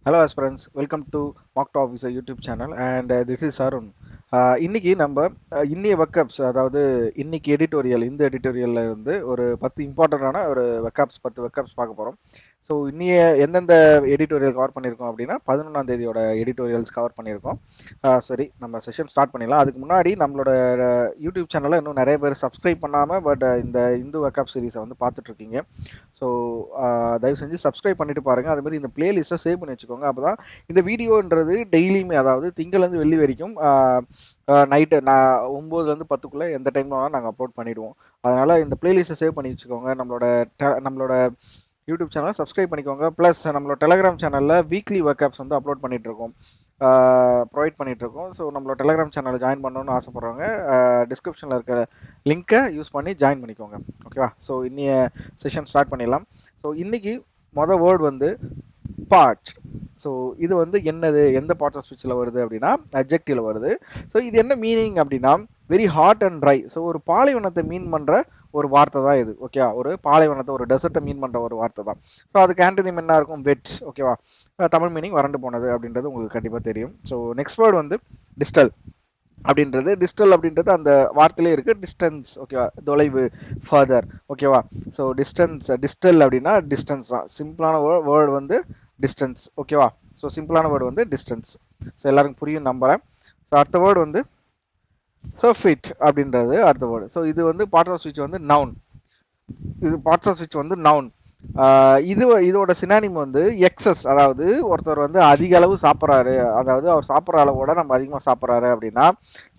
Hello aspirants, welcome to Mock to Officer YouTube channel and this is Arun. இன்னைக்கு நம்ம இன்னைய வெக்கப்ஸ் அதாவது இன்னைக்கு எடிட்டோரியல் இந்த எடிட்டோரியல்ல வந்து ஒரு 10 இம்பார்ட்டண்டான ஒரு வெக்கப்ஸ் 10 வெக்கப்ஸ் பார்க்க போறோம். ஸோ இன்னைய எந்தெந்த எடிட்டோரியல் கவர் பண்ணியிருக்கோம் அப்படின்னா 11ஆம் தேதியோட எடிட்டோரியல்ஸ் கவர் பண்ணியிருக்கோம். சரி நம்ம செஷன் ஸ்டார்ட் பண்ணிடலாம். அதுக்கு முன்னாடி நம்மளோட யூடியூப் சேனலில் இன்னும் நிறைய பேர் சப்ஸ்கிரைப் பண்ணாமல் பட் இந்த இந்து வெக்கப் சீரீஸை வந்து பார்த்துட்டு இருக்கீங்க. ஸோ தயவு செஞ்சு சப்ஸ்கிரைப் பண்ணிட்டு பாருங்க. அது மாதிரி இந்த பிளேலிஸ்ட்டை சேவ் பண்ணி வச்சுக்கோங்க. அப்பதான் இந்த வீடியோன்றது டெய்லியுமே அதாவது திங்கள்லேருந்து வெள்ளி வரைக்கும் நைட்டு நான் 9லேருந்து 10க்குள்ளே எந்த டைம்ல வேணாலும் நாங்கள் அப்லோட் பண்ணிடுவோம். அதனால இந்த பிளேலிஸ்ட்டை சேவ் பண்ணி வச்சுக்கோங்க. நம்மளோட யூடியூப் சேனலை சப்ஸ்கிரைப் பண்ணிக்கோங்க. ப்ளஸ் நம்மளோட டெலகிராம் சேனலில் வீக்லி ஒர்க்அப்ஸ் வந்து அப்லோட் பண்ணிட்டு இருக்கோம், ப்ரொவைட் பண்ணிட்டு இருக்கோம். ஸோ நம்மளோட டெலகிராம் சேனல் ஜாயின் பண்ணணும்னு ஆசைப்படுறவங்க டிஸ்கிரிப்ஷனில் இருக்கிற லிங்க்கை யூஸ் பண்ணி ஜாயின் பண்ணிக்கோங்க. ஓகேவா? ஸோ இன்னைய செஷன் ஸ்டார்ட் பண்ணிடலாம். ஸோ இன்னைக்கு மொதல் வேர்டு வந்து பார்ட். ஸோ இது வந்து என்னது, எந்த பார்ட் ஆஃப் ஸ்பீச்சில் வருது அப்படின்னா அட்ஜெக்டிவ்ல வருது. ஸோ இது என்ன மீனிங் அப்படின்னா very hot and try. So ஒரு பாலைவனத்தை மீன் பண்ணுற ஒரு வார்த்தை தான் இது. ஓகேவா? ஒரு பாலைவனத்தை ஒரு டெசர்ட்டை மீன் பண்ணுற ஒரு வார்த்தை தான். ஸோ அதுக்கு ஆன்டனிம் என்ன இருக்கும்? வெட். ஓகேவா? தமிழ் மீனிங் வறண்டு போனது அப்படின்றது உங்களுக்கு கண்டிப்பாக தெரியும். ஸோ நெக்ஸ்ட் வேர்டு வந்து டிஸ்டல் அப்படின்றது அந்த வார்த்தையிலே இருக்கு, டிஸ்டன்ஸ். ஓகேவா? தொலைவு, ஃபர்தர். ஓகேவா? ஸோ டிஸ்டல் அப்படின்னா டிஸ்டன்ஸ் தான். சிம்பிளான வேர்டு வந்து டிஸ்டன்ஸ். ஓகேவா? ஸோ சிம்பிளான வேர்டு வந்து டிஸ்டன்ஸ். ஸோ எல்லாருக்கும் புரியும் நம்புறேன். ஸோ அடுத்த வேர்டு வந்து சர்ஃபிட் அப்படின்றது அடுத்த வேர்டு. ஸோ இது வந்து பார்ட் ஆஃப் ஸ்பீச் வந்து நவுன். இது பார்ட்ஸ் ஆஃப் ஸ்பீச் வந்து நவுன். இதோட சினானிம் வந்து எக்ஸஸ். அதாவது ஒருத்தர் வந்து அதிக அளவு சாப்பிட்றாரு, அதாவது அவர் சாப்பிட்ற அளவோட நம்ம அதிகமாக சாப்பிட்றாரு அப்படின்னா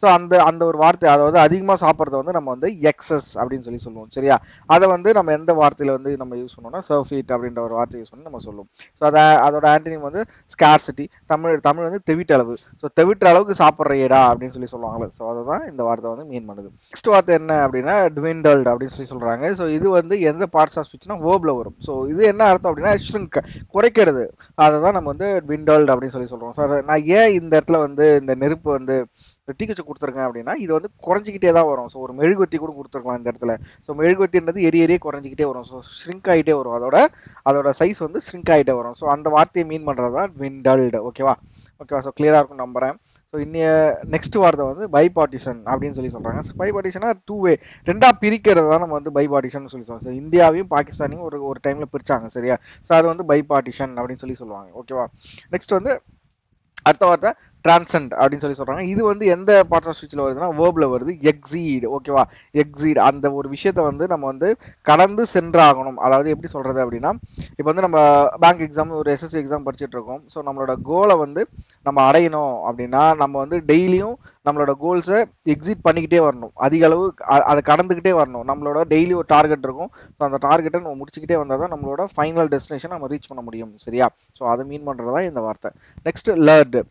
ஸோ அந்த அந்த ஒரு வார்த்தை, அதாவது அதிகமாக சாப்பிட்றத வந்து நம்ம வந்து எக்ஸஸ் அப்படின்னு சொல்லுவோம். சரியா? அதை வந்து நம்ம எந்த வார்த்தையில வந்து நம்ம யூஸ் பண்ணோம்னா சர்ஃபீட் அப்படின்ற ஒரு வார்த்தை யூஸ் பண்ணி நம்ம சொல்லுவோம். ஸோ அதோட ஆன்டனிம் வந்து ஸ்கார்சிட்டி. தமிழ் வந்து தெவிட்டளவு. ஸோ தெவிட்டுற அளவுக்கு சாப்பிட்றையடா அப்படின்னு சொல்லுவாங்களே. ஸோ அதை தான் இந்த வார்த்தை வந்து மீன் பண்ணுது. நெக்ஸ்ட் வார்த்தை என்ன அப்படின்னா ட்விண்டல்ட் அப்படின்னு சொல்றாங்க. ஸோ இது வந்து எந்த பார்ட்ஸ் ஆஃப் ஸ்பீச்னா வேர்ப்ல வரும். ஸோ இது என்ன அர்த்தம் அப்படின்னா ஷ்ரிங்க், குறைக்கிறது. அதை தான் நம்ம வந்து ட்விண்டல்ட் அப்படின்னு சொல்றோம். சார் நான் ஏன் இந்த இடத்துல வந்து இந்த நெருப்பு வந்து தீக்குச்சி கொடுத்துருக்கேன் அப்படின்னா இது வந்து குறைஞ்சிக்கிட்டே தான் வரும். ஸோ ஒரு மெழுகுவத்தி கூட கொடுத்துருக்கலாம் இந்த இடத்துல. ஸோ மெழுகுவத்தின்றது எரிய குறைஞ்சிக்கிட்டே வரும். ஸோ ஷ்ரிங்க் ஆகிட்டே வரும். அதோட சைஸ் வந்து ஷ்ரிங்க் ஆகிட்டே வரும். ஸோ அந்த வார்த்தையை மீன் பண்ணுறது தான் ட்விண்டல்டு. ஓகேவா? ஸோ கிளியராக இருக்கும் நம்புறேன். ஸோ இன்னைய நெக்ஸ்ட் வார்த்தை வந்து பைபார்ட்டிஷன் அப்படின்னு சொல்றாங்க. பைபார்ட்டிஷனா டூ வே, ரெண்டா பிரிக்கிறது தான் நம்ம வந்து பைபார்ட்டிஷன் சொல்லுவோம். ஸோ இந்தியாவையும் பாகிஸ்தானையும் ஒரு டைம்ல பிரிச்சாங்க. சரியா? ஸோ அது வந்து பைபார்ட்டிஷன் அப்படின்னு சொல்லுவாங்க. ஓகேவா? நெக்ஸ்ட் வந்து அடுத்த வார்த்தை டிரான்சென்ட் அப்படின்னு சொல்றாங்க. இது வந்து எந்த பார்ட் ஆஃப் ஸ்பீச்ல வருதுன்னா வேர்ப்ல வருது, எக்ஸீட். ஓகேவா? எக்ஸீட், அந்த ஒரு விஷயத்த வந்து நம்ம வந்து கடந்து சென்றாகணும். அதாவது எப்படி சொல்றது அப்படின்னா இப்போ வந்து நம்ம பேங்க் எக்ஸாம், ஒரு எஸ்எஸ்சி எக்ஸாம் படிச்சுட்டு இருக்கோம். ஸோ நம்மளோட கோலை வந்து நம்ம அடையணும் அப்படின்னா நம்ம வந்து டெய்லியும் நம்மளோட கோல்ஸை எக்ஸிட் பண்ணிக்கிட்டே வரணும். அதிக அளவு அதை கடந்துக்கிட்டே வரணும். நம்மளோட டெய்லி ஒரு டார்கெட் இருக்கும். ஸோ அந்த டார்கெட்டை நம்ம முடிச்சுக்கிட்டே வந்தால் தான் நம்மளோட ஃபைனல் டெஸ்டினேஷன் நம்ம ரீச் பண்ண முடியும். சரியா? ஸோ அதை மீன் பண்ணுறது தான் இந்த வார்த்தை. Next lured,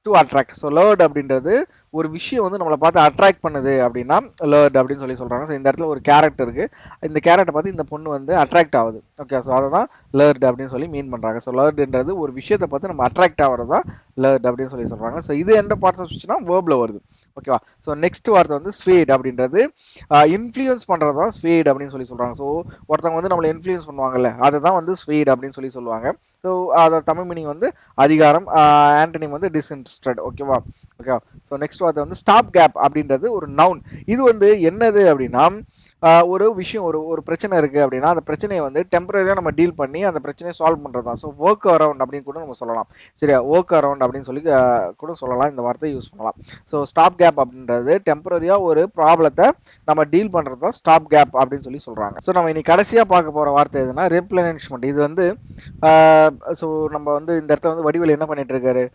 to attract. So lured அப்படின்றது ஒரு விஷயம் வந்து நம்மளை பார்த்து அட்ராக்ட் பண்ணுது அப்படின்னா லர்ட் அப்படின்னு சொல்றாங்க. ஸோ இந்த இடத்துல ஒரு கேரக்டர் இருக்கு, இந்த கேரக்டர் பார்த்து இந்த பொண்ணு வந்து அட்ராக்ட் ஆகுது. ஓகே? ஸோ அதை தான் லர்ட் அப்படின்னு மீன் பண்றாங்க. ஸோ லர்ட்ன்றது ஒரு விஷயத்தை பார்த்து நம்ம அட்ராக்ட் ஆகிறது தான் லர்ட் அப்படின்னு சொல்றாங்க. ஸோ இது எந்த பார்ட்ஸ் ஆஃப் ஸ்பீச்னா வேர்ப்ல வருது. ஓகேவா? ஸோ நெக்ஸ்ட் வார்த்தை வந்து ஸ்வேட் அப்படின்றது இன்ஃப்ளூயன்ஸ் பண்றது தான் ஸ்வேட் அப்படின்னு சொல்றாங்க. ஸோ ஒருத்தவங்க வந்து நம்மளை இன்ஃப்ளூயன்ஸ் பண்ணுவாங்கல்ல, அதை தான் வந்து ஸ்வேட் அப்படின்னு சொல்லுவாங்க. ஸோ அதோட தமிழ் மீனிங் வந்து அதிகாரம், ஆன்டனிம் வந்து டிஸ்இன்ட்ரெஸ்டட். ஓகேவா? ஓகேவா? ஸோ நெக்ஸ்ட் வார்த்தை வந்து ஸ்டாப் கேப் அப்படின்றது ஒரு நவுன். இது வந்து என்னது அப்படின்னா ஒரு விஷயம், ஒரு பிரச்சனை இருக்கு அப்படின்னா அந்த பிரச்சனையை வந்து டெம்பரரியா நம்ம டீல் பண்ணி அந்த பிரச்சனையை சால்வ் பண்றது தான். ஸோ ஒர்க் அரவுண்ட் அப்படின்னு கூட நம்ம சொல்லலாம். சரியா? ஒர்க் அரவுண்ட் அப்படின்னு சொல்லி கூட சொல்லலாம், இந்த வார்த்தையை யூஸ் பண்ணலாம். ஸோ ஸ்டாப் கேப் அப்படின்றது டெம்பரரியா ஒரு ப்ராப்ளத்தை நம்ம டீல் பண்றது தான் ஸ்டாப் கேப் அப்படின்னு சொல்றாங்க. ஸோ நம்ம இன்னைக்கு கடைசியா பார்க்க போற வார்த்தை எதுனா ரெப்ளெனிஷ்மெண்ட். இது வந்து ஸோ நம்ம வந்து இந்த இடத்துல வந்து வடிவேலு என்ன பண்ணிட்டு இருக்காரு,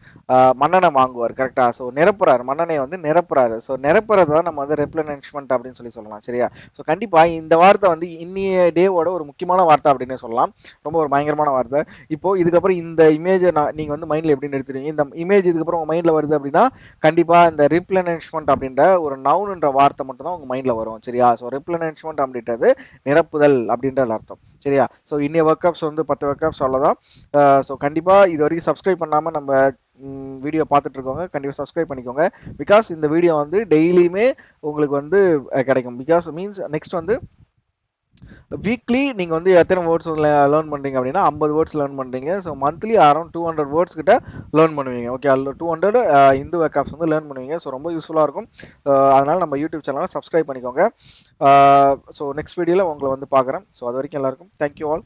மண்ணெண்ணெய் வாங்குவார். கரெக்டா? ஸோ நிரப்புறாரு, மண்ணெண்ணெயை வந்து நிரப்புறாரு. ஸோ நிரப்புறது தான் நம்ம வந்து ரெப்ளெனிஷ்மெண்ட் அப்படின்னு சொல்லலாம். சரியா? ஸோ கண்டிப்பா இந்த வார்த்தை வந்து இன்னைய டேவோட ஒரு முக்கியமான வார்த்தை அப்படின்னு சொல்லலாம். ரொம்ப ஒரு பயங்கரமான வார்த்தை. இப்போ இதுக்கப்புறம் இந்த இமேஜை நீங்க வந்து மைண்ட்ல எப்படி நிறுத்துறீங்க? இந்த இமேஜ் இதுக்கப்புறம் உங்க மைண்ட்ல வருது அப்படின்னா கண்டிப்பா இந்த ரிப்ளெனிஷ்மெண்ட் அப்படின்ற ஒரு நவுன்ன்ற வார்த்தை மட்டும் தான் உங்க மைண்ட்ல வரும். சரியா? ஸோ ரிப்ளெனிஷ்மெண்ட் அப்படின்றது நிரப்புதல் அப்படின்ற அர்த்தம். சரியா? ஸோ இன்னைய ஒர்க்அப்ஸ் வந்து 10 ஒர்க்அப்ஸ் அவ்வளோதான். ஸோ கண்டிப்பா இது வரைக்கும் சப்ஸ்கிரைப் பண்ணாம நம்ம வீடியோ பார்த்துட்டு இருக்கோங்க, கண்டிப்பாக சப்ஸ்கிரைப் பண்ணிக்கோங்க. பிகாஸ் இந்த வீடியோ வந்து டெய்லியுமே உங்களுக்கு வந்து கிடைக்கும். பிகாஸ் மீன்ஸ் நெக்ஸ்ட் வந்து வீக்லி நீங்க வந்து எத்தனை வேர்ட்ஸ் லேர்ன் பண்றீங்க அப்படின்னா 50 வேர்ட்ஸ் லேர்ன் பண்றீங்க. ஸோ மந்த்லி அரௌண்ட் 200 வேர்ட்ஸ் கிட்ட லேர்ன் பண்ணுவீங்க. ஓகே, அதில் 200 இந்து வெக்காப்ஸ் வந்து லேர்ன் பண்ணுவீங்க. ஸோ ரொம்ப யூஸ்ஃபுல்லாக இருக்கும். அதனால நம்ம யூடியூப் சேனலை சப்ஸ்கிரைப் பண்ணிக்கோங்க. ஸோ நெக்ஸ்ட் வீடியோவில் உங்களை வந்து பார்க்குறேன். ஸோ அது வரைக்கும் எல்லாருக்கும் தேங்க்யூ ஆல்.